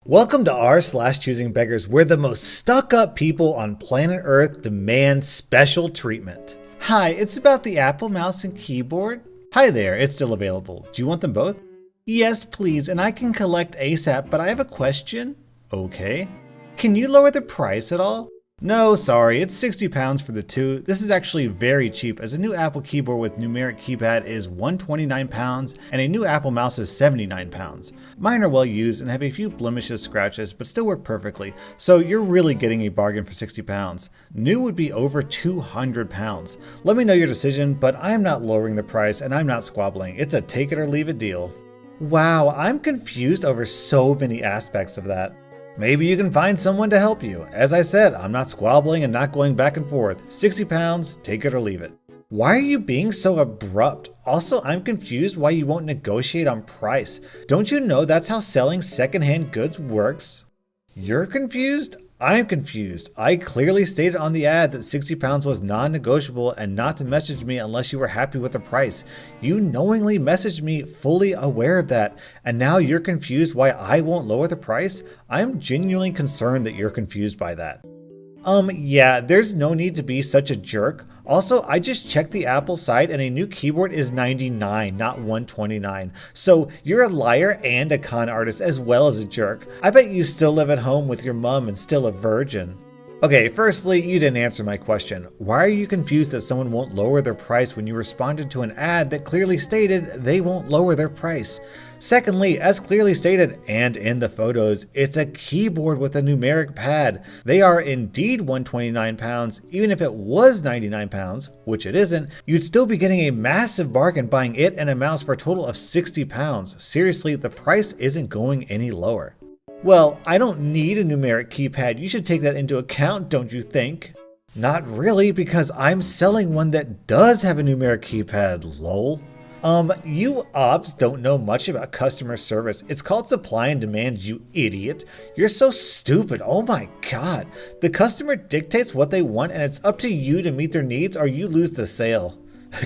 Welcome to r/Choosingbeggars, where the most stuck-up people on planet Earth demand special treatment. Hi, it's about the Apple mouse and keyboard. Hi there, it's still available. Do you want them both? Yes, please, and I can collect ASAP, but I have a question. Okay. Can you lower the price at all? No, sorry, it's £60 for the two. This is actually very cheap, as a new Apple keyboard with numeric keypad is £129 and a new Apple mouse is £79. Mine are well used and have a few blemishes, scratches, but still work perfectly, so you're really getting a bargain for £60. New would be over £200. Let me know your decision, but I'm not lowering the price and I'm not squabbling. It's a take it or leave it deal. Wow, I'm confused over so many aspects of that. Maybe you can find someone to help you. As I said, I'm not squabbling and not going back and forth. £60, take it or leave it. Why are you being so abrupt? Also, I'm confused why you won't negotiate on price. Don't you know that's how selling secondhand goods works? You're confused? I'm confused. I clearly stated on the ad that £60 was non-negotiable and not to message me unless you were happy with the price. You knowingly messaged me fully aware of that, and now you're confused why I won't lower the price? I'm genuinely concerned that you're confused by that. Yeah, there's no need to be such a jerk. Also, I just checked the Apple site and a new keyboard is $99, not $129. So you're a liar and a con artist as well as a jerk. I bet you still live at home with your mom and still a virgin. Okay, firstly, you didn't answer my question. Why are you confused that someone won't lower their price when you responded to an ad that clearly stated they won't lower their price? Secondly, as clearly stated, and in the photos, it's a keyboard with a numeric pad. They are indeed £129, even if it was £99, which it isn't, you'd still be getting a massive bargain buying it and a mouse for a total of £60. Seriously, the price isn't going any lower. Well, I don't need a numeric keypad. You should take that into account, don't you think? Not really, because I'm selling one that does have a numeric keypad, lol. You ops don't know much about customer service. It's called supply and demand, you idiot. You're so stupid, oh my god. The customer dictates what they want and it's up to you to meet their needs or you lose the sale.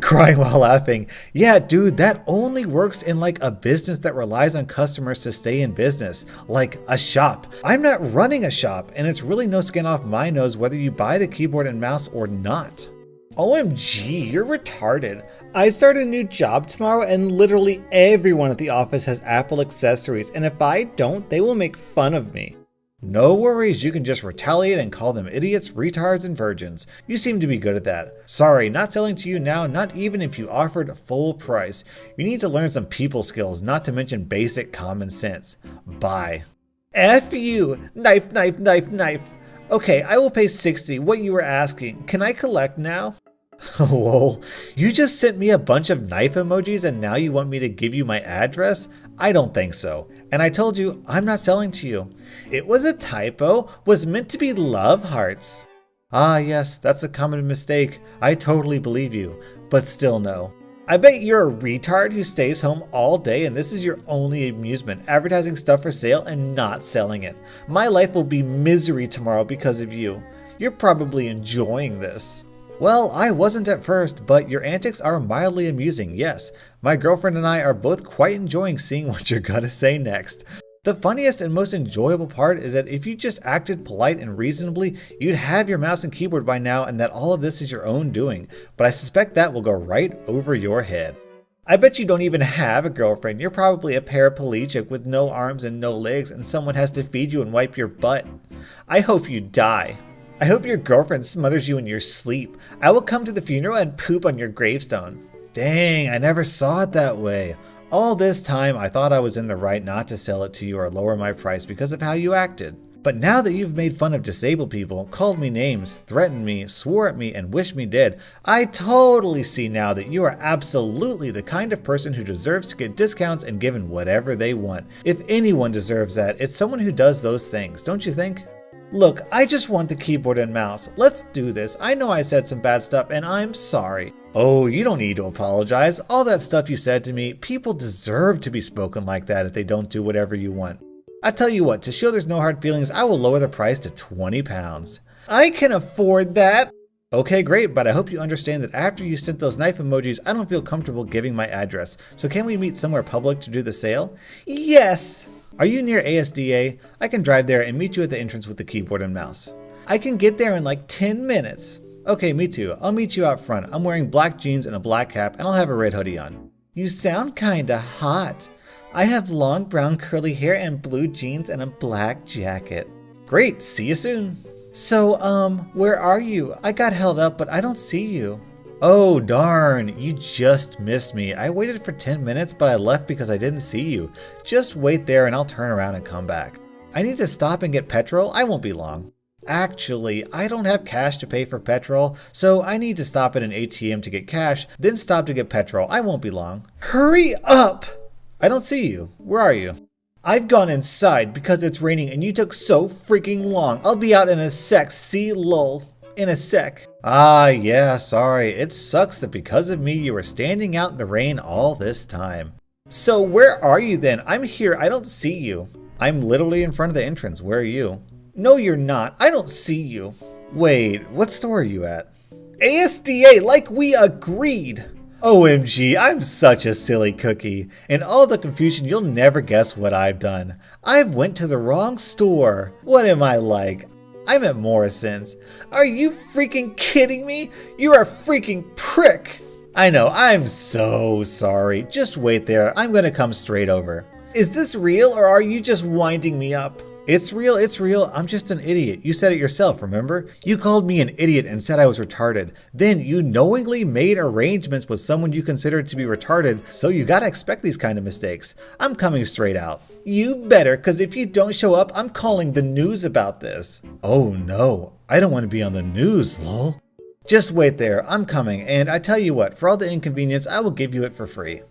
Crying while laughing. Yeah, dude, that only works in like a business that relies on customers to stay in business, like a shop. I'm not running a shop, and it's really no skin off my nose whether you buy the keyboard and mouse or not. OMG, you're retarded. I start a new job tomorrow and literally everyone at the office has Apple accessories, and if I don't, they will make fun of me. No worries, you can just retaliate and call them idiots, retards, and virgins. You seem to be good at that. Sorry, not selling to you now, not even if you offered full price. You need to learn some people skills, not to mention basic common sense. Bye. F you! Knife, knife, knife, knife. Okay, I will pay $60, what you were asking. Can I collect now? Lol, you just sent me a bunch of knife emojis and now you want me to give you my address? I don't think so. And I told you, I'm not selling to you. It was a typo, was meant to be love hearts. Ah yes, that's a common mistake. I totally believe you, but still no. I bet you're a retard who stays home all day and this is your only amusement, advertising stuff for sale and not selling it. My life will be misery tomorrow because of you. You're probably enjoying this. Well, I wasn't at first, but your antics are mildly amusing, yes. My girlfriend and I are both quite enjoying seeing what you're gonna say next. The funniest and most enjoyable part is that if you just acted polite and reasonably, you'd have your mouse and keyboard by now and that all of this is your own doing, but I suspect that will go right over your head. I bet you don't even have a girlfriend. You're probably a paraplegic with no arms and no legs and someone has to feed you and wipe your butt. I hope you die. I hope your girlfriend smothers you in your sleep. I will come to the funeral and poop on your gravestone. Dang, I never saw it that way. All this time, I thought I was in the right not to sell it to you or lower my price because of how you acted. But now that you've made fun of disabled people, called me names, threatened me, swore at me, and wished me dead, I totally see now that you are absolutely the kind of person who deserves to get discounts and given whatever they want. If anyone deserves that, it's someone who does those things, don't you think? Look, I just want the keyboard and mouse. Let's do this. I know I said some bad stuff and I'm sorry. Oh, you don't need to apologize. All that stuff you said to me, people deserve to be spoken like that if they don't do whatever you want. I tell you what, to show there's no hard feelings, I will lower the price to £20. I can afford that. Okay, great, but I hope you understand that after you sent those knife emojis, I don't feel comfortable giving my address. So can we meet somewhere public to do the sale? Yes. Are you near ASDA? I can drive there and meet you at the entrance with the keyboard and mouse. I can get there in like 10 minutes. Okay, me too. I'll meet you out front. I'm wearing black jeans and a black cap, and I'll have a red hoodie on. You sound kinda hot. I have long brown curly hair and blue jeans and a black jacket. Great, see you soon. So, where are you? I got held up, but I don't see you. Oh, darn, you just missed me. I waited for 10 minutes, but I left because I didn't see you. Just wait there and I'll turn around and come back. I need to stop and get petrol. I won't be long. Actually, I don't have cash to pay for petrol, so I need to stop at an ATM to get cash, then stop to get petrol. I won't be long. Hurry up! I don't see you. Where are you? I've gone inside because it's raining and you took so freaking long. I'll be out in a sec. See, lol. In a sec. Ah, yeah, sorry. It sucks that because of me you were standing out in the rain all this time. So where are you then? I'm here. I don't see you. I'm literally in front of the entrance. Where are you? No, you're not. I don't see you. Wait, what store are you at? ASDA, like we agreed. OMG, I'm such a silly cookie. In all the confusion, you'll never guess what I've done. I've went to the wrong store. What am I like? I'm at Morrison's. Are you freaking kidding me? You're a freaking prick. I know, I'm so sorry. Just wait there. I'm gonna come straight over. Is this real or are you just winding me up? It's real, it's real. I'm just an idiot. You said it yourself, remember? You called me an idiot and said I was retarded. Then you knowingly made arrangements with someone you considered to be retarded, so you gotta expect these kind of mistakes. I'm coming straight out. You better, cause if you don't show up, I'm calling the news about this. Oh no, I don't want to be on the news, lol. Just wait there, I'm coming, and I tell you what, for all the inconvenience, I will give you it for free.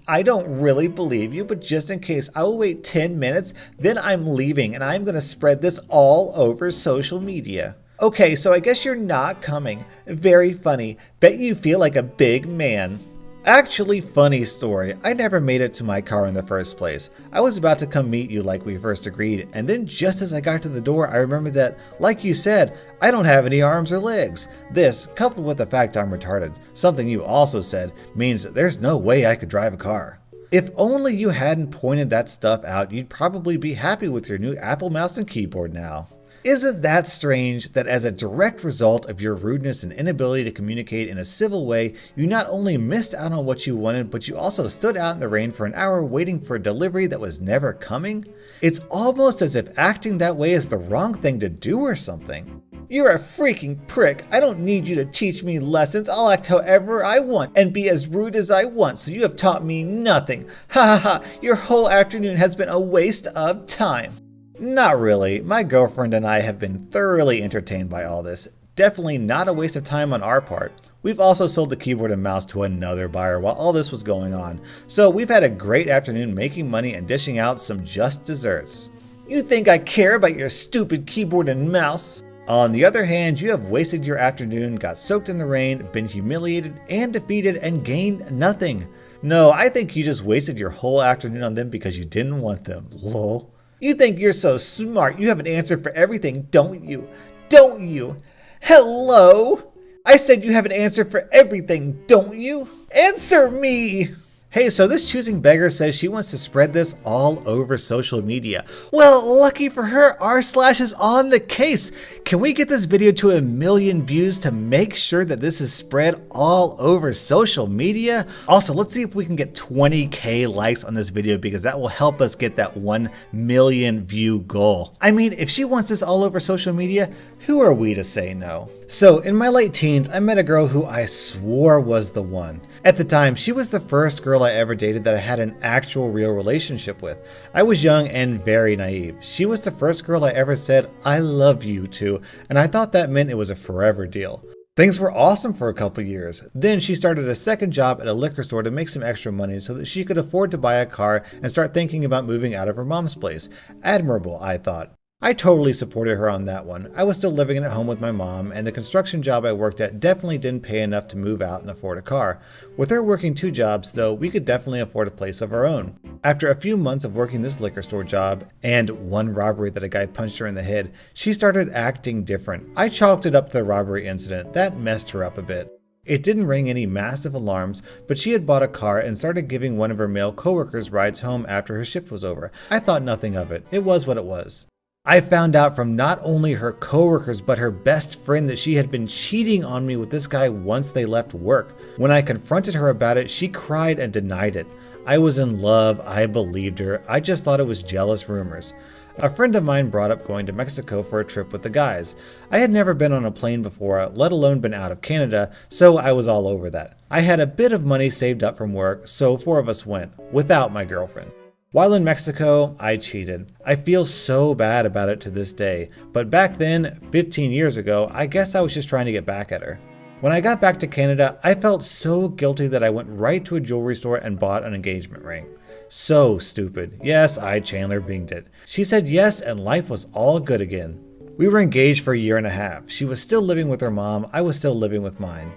I don't really believe you, but just in case, I will wait 10 minutes, then I'm leaving and I'm gonna spread this all over social media. Okay, so I guess you're not coming. Very funny. Bet you feel like a big man. Actually, funny story. I never made it to my car in the first place. I was about to come meet you like we first agreed, and then just as I got to the door, I remembered that, like you said, I don't have any arms or legs. This, coupled with the fact I'm retarded, something you also said, means that there's no way I could drive a car. If only you hadn't pointed that stuff out, you'd probably be happy with your new Apple mouse and keyboard now. Isn't that strange that as a direct result of your rudeness and inability to communicate in a civil way, you not only missed out on what you wanted, but you also stood out in the rain for an hour waiting for a delivery that was never coming? It's almost as if acting that way is the wrong thing to do or something. You're a freaking prick. I don't need you to teach me lessons. I'll act however I want and be as rude as I want, so you have taught me nothing. Ha ha ha, your whole afternoon has been a waste of time. Not really. My girlfriend and I have been thoroughly entertained by all this. Definitely not a waste of time on our part. We've also sold the keyboard and mouse to another buyer while all this was going on. So we've had a great afternoon making money and dishing out some just desserts. You think I care about your stupid keyboard and mouse? On the other hand, you have wasted your afternoon, got soaked in the rain, been humiliated and defeated, and gained nothing. No, I think you just wasted your whole afternoon on them because you didn't want them. Lol. You think you're so smart. You have an answer for everything, don't you? Don't you? Hello? I said you have an answer for everything, don't you? Answer me! Hey, so this Choosing Beggar says she wants to spread this all over social media. Well, lucky for her, r/ is on the case. Can we get this video to 1 million views to make sure that this is spread all over social media? Also, let's see if we can get 20K likes on this video because that will help us get that 1 million view goal. I mean, if she wants this all over social media, who are we to say no? So in my late teens, I met a girl who I swore was the one. At the time, she was the first girl I ever dated that I had an actual real relationship with. I was young and very naive. She was the first girl I ever said, I love you to, and I thought that meant it was a forever deal. Things were awesome for a couple years. Then she started a second job at a liquor store to make some extra money so that she could afford to buy a car and start thinking about moving out of her mom's place. Admirable, I thought. I totally supported her on that one. I was still living at home with my mom, and the construction job I worked at definitely didn't pay enough to move out and afford a car. With her working 2 jobs, though, we could definitely afford a place of our own. After a few months of working this liquor store job, and one robbery that a guy punched her in the head, she started acting different. I chalked it up to the robbery incident. That messed her up a bit. It didn't ring any massive alarms, but she had bought a car and started giving one of her male coworkers rides home after her shift was over. I thought nothing of it. It was what it was. I found out from not only her coworkers but her best friend that she had been cheating on me with this guy once they left work. When I confronted her about it, she cried and denied it. I was in love, I believed her, I just thought it was jealous rumors. A friend of mine brought up going to Mexico for a trip with the guys. I had never been on a plane before, let alone been out of Canada, so I was all over that. I had a bit of money saved up from work, so 4 of us went, without my girlfriend. While in Mexico, I cheated. I feel so bad about it to this day, but back then, 15 years ago, I guess I was just trying to get back at her. When I got back to Canada, I felt so guilty that I went right to a jewelry store and bought an engagement ring. So stupid. Yes, I Chandler Binged it. She said yes and life was all good again. We were engaged for a year and a half. She was still living with her mom, I was still living with mine.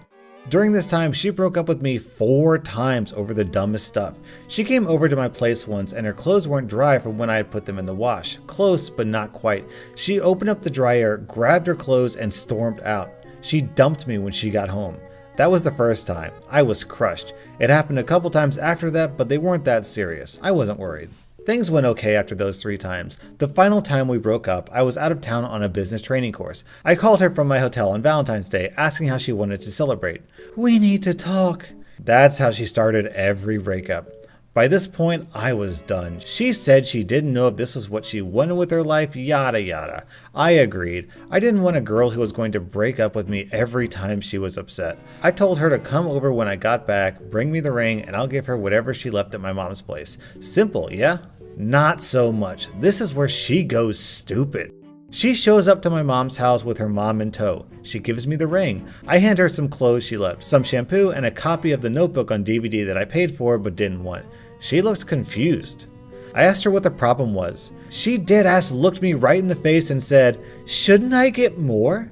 During this time, she broke up with me 4 times over the dumbest stuff. She came over to my place once and her clothes weren't dry from when I had put them in the wash. Close, but not quite. She opened up the dryer, grabbed her clothes, and stormed out. She dumped me when she got home. That was the first time. I was crushed. It happened a couple times after that, but they weren't that serious. I wasn't worried. Things went okay after those 3 times. The final time we broke up, I was out of town on a business training course. I called her from my hotel on Valentine's Day, asking how she wanted to celebrate. "We need to talk." That's how she started every breakup. By this point, I was done. She said she didn't know if this was what she wanted with her life, yada yada. I agreed. I didn't want a girl who was going to break up with me every time she was upset. I told her to come over when I got back, bring me the ring, and I'll give her whatever she left at my mom's place. Simple, yeah? Not so much. This is where she goes stupid. She shows up to my mom's house with her mom in tow. She gives me the ring. I hand her some clothes she left, some shampoo, and a copy of The Notebook on DVD that I paid for but didn't want. She looked confused. I asked her what the problem was. She deadass looked me right in the face and said, "Shouldn't I get more?"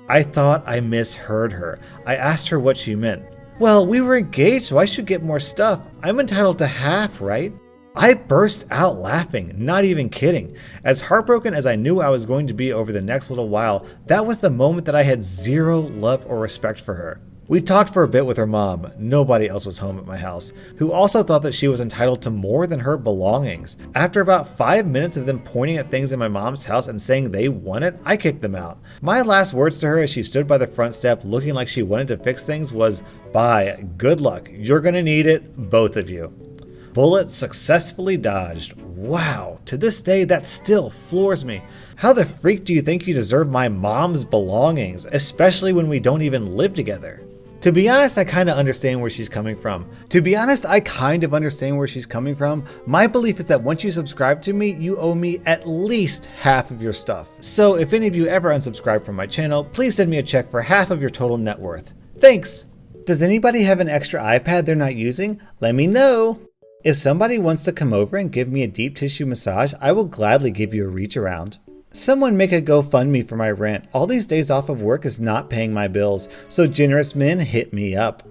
I thought I misheard her. I asked her what she meant. "Well, we were engaged, so I should get more stuff. I'm entitled to half, right?" I burst out laughing, not even kidding. As heartbroken as I knew I was going to be over the next little while, that was the moment that I had zero love or respect for her. We talked for a bit with her mom, nobody else was home at my house, who also thought that she was entitled to more than her belongings. After about 5 minutes of them pointing at things in my mom's house and saying they want it, I kicked them out. My last words to her as she stood by the front step looking like she wanted to fix things was, "Bye, good luck, you're gonna need it, both of you." Bullet successfully dodged. Wow, to this day that still floors me. How the freak do you think you deserve my mom's belongings, especially when we don't even live together? To be honest, I kind of understand where she's coming from. My belief is that once you subscribe to me, you owe me at least half of your stuff. So if any of you ever unsubscribe from my channel, please send me a check for half of your total net worth. Thanks! Does anybody have an extra iPad they're not using? Let me know! If somebody wants to come over and give me a deep tissue massage, I will gladly give you a reach around. Someone make a GoFundMe for my rent. All these days off of work is not paying my bills, so generous men hit me up.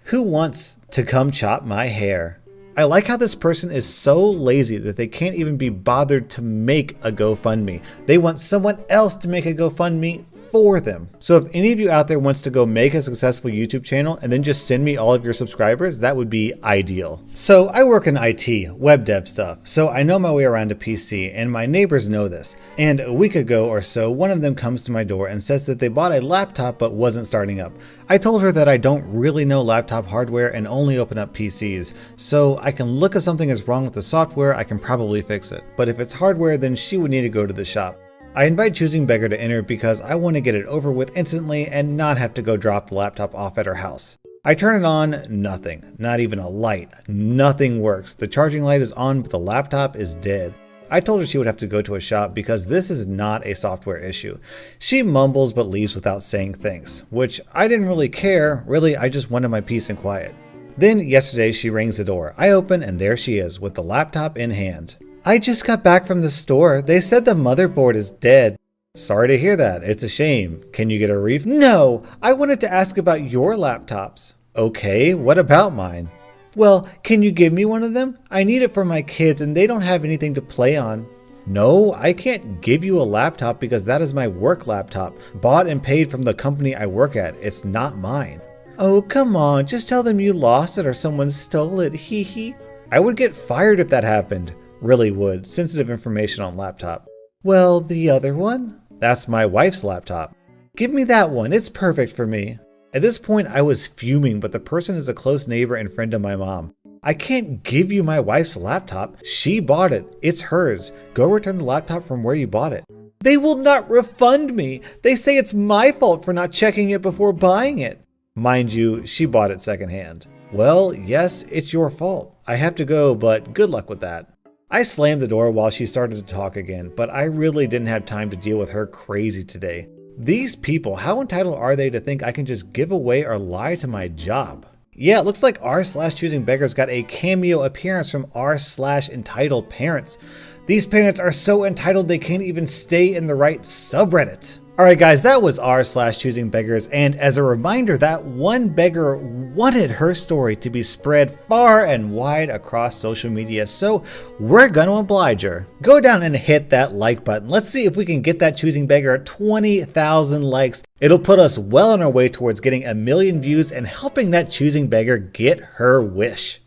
Who wants to come chop my hair? I like how this person is so lazy that they can't even be bothered to make a GoFundMe. They want someone else to make a GoFundMe for them. So if any of you out there wants to go make a successful YouTube channel and then just send me all of your subscribers, that would be ideal. So I work in IT, web dev stuff, so I know my way around a PC, and my neighbors know this. And a week ago or so, one of them comes to my door and says that they bought a laptop but wasn't starting up. I told her that I don't really know laptop hardware and only open up PCs, so I can look if something is wrong with the software, I can probably fix it. But if it's hardware, then she would need to go to the shop. I invite Choosing Beggar to enter because I want to get it over with instantly and not have to go drop the laptop off at her house. I turn it on, nothing, not even a light, nothing works. The charging light is on, but the laptop is dead. I told her she would have to go to a shop because this is not a software issue. She mumbles but leaves without saying thanks, which I didn't really care. Really, I just wanted my peace and quiet. Then yesterday she rings the door. I open and there she is with the laptop in hand. "I just got back from the store. They said the motherboard is dead." "Sorry to hear that. It's a shame. Can you get a refund?" "No, I wanted to ask about your laptops." "Okay, what about mine?" "Well, can you give me one of them? I need it for my kids and they don't have anything to play on." "No, I can't give you a laptop because that is my work laptop, bought and paid from the company I work at. It's not mine." Oh, come on, just tell them you lost it or someone stole it, hee hee. I would get fired if that happened. Really would. Sensitive information on laptop. Well, the other one? That's my wife's laptop. Give me that one, it's perfect for me. At this point, I was fuming, but the person is a close neighbor and friend of my mom. I can't give you my wife's laptop. She bought it. It's hers. Go return the laptop from where you bought it. They will not refund me. They say it's my fault for not checking it before buying it. Mind you, she bought it secondhand. Well, yes, it's your fault. I have to go, but good luck with that. I slammed the door while she started to talk again, but I really didn't have time to deal with her crazy today. These people, how entitled are they to think I can just give away or lie to my job? Yeah, it looks like r/choosingbeggars got a cameo appearance from r/entitled parents. These parents are so entitled they can't even stay in the right subreddit. Alright guys, that was r/choosingbeggars, and as a reminder, that one beggar wanted her story to be spread far and wide across social media, so we're gonna oblige her. Go down and hit that like button. Let's see if we can get that choosing beggar 20,000 likes. It'll put us well on our way towards getting 1 million views and helping that choosing beggar get her wish.